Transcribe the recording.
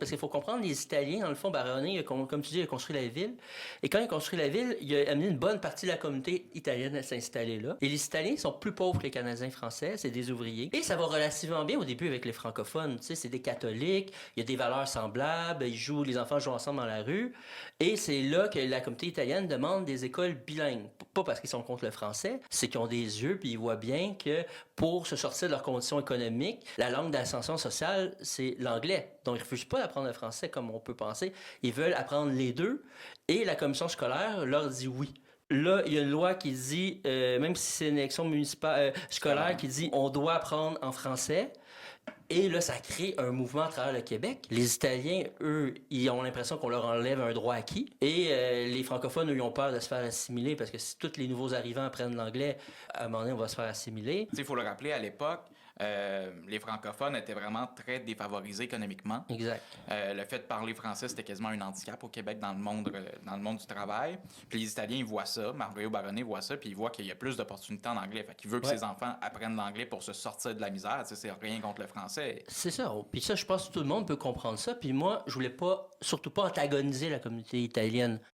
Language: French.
Parce qu'il faut comprendre, les Italiens, dans le fond, Barone, comme tu dis, il a construit la ville. Et quand il a construit la ville, il a amené une bonne partie de la communauté italienne à s'installer là. Et les Italiens sont plus pauvres que les Canadiens français, c'est des ouvriers. Et ça va relativement bien au début avec les francophones. Tu sais, c'est des catholiques, il y a des valeurs semblables, les enfants jouent ensemble dans la rue. Et c'est là que la communauté italienne demande des écoles bilingues. Pas parce qu'ils sont contre le français, c'est qu'ils ont des yeux puis ils voient bien que pour se sortir de leurs conditions économiques, la langue d'ascension sociale, c'est l'anglais. Donc, ils refusent pas d'apprendre le français comme on peut penser. Ils veulent apprendre les deux et la commission scolaire leur dit oui. Là, il y a une loi qui dit, même si c'est une élection municipale, scolaire, qui dit on doit apprendre en français. Et là, ça crée un mouvement à travers le Québec. Les Italiens, eux, ils ont l'impression qu'on leur enlève un droit acquis. Et les francophones, eux, ils ont peur de se faire assimiler parce que si tous les nouveaux arrivants apprennent l'anglais, à un moment donné, on va se faire assimiler. Il faut le rappeler, à l'époque, les francophones étaient vraiment très défavorisés économiquement. Exact. Le fait de parler français, c'était quasiment un handicap au Québec dans le monde du travail. Puis les Italiens, ils voient ça, Mario Barone voit ça, puis ils voient qu'il y a plus d'opportunités en anglais. Fait qu'il veut que ses enfants apprennent l'anglais pour se sortir de la misère. Tu sais, c'est rien contre le français. C'est ça. Puis ça, je pense que tout le monde peut comprendre ça. Puis moi, je voulais pas, surtout pas antagoniser la communauté italienne.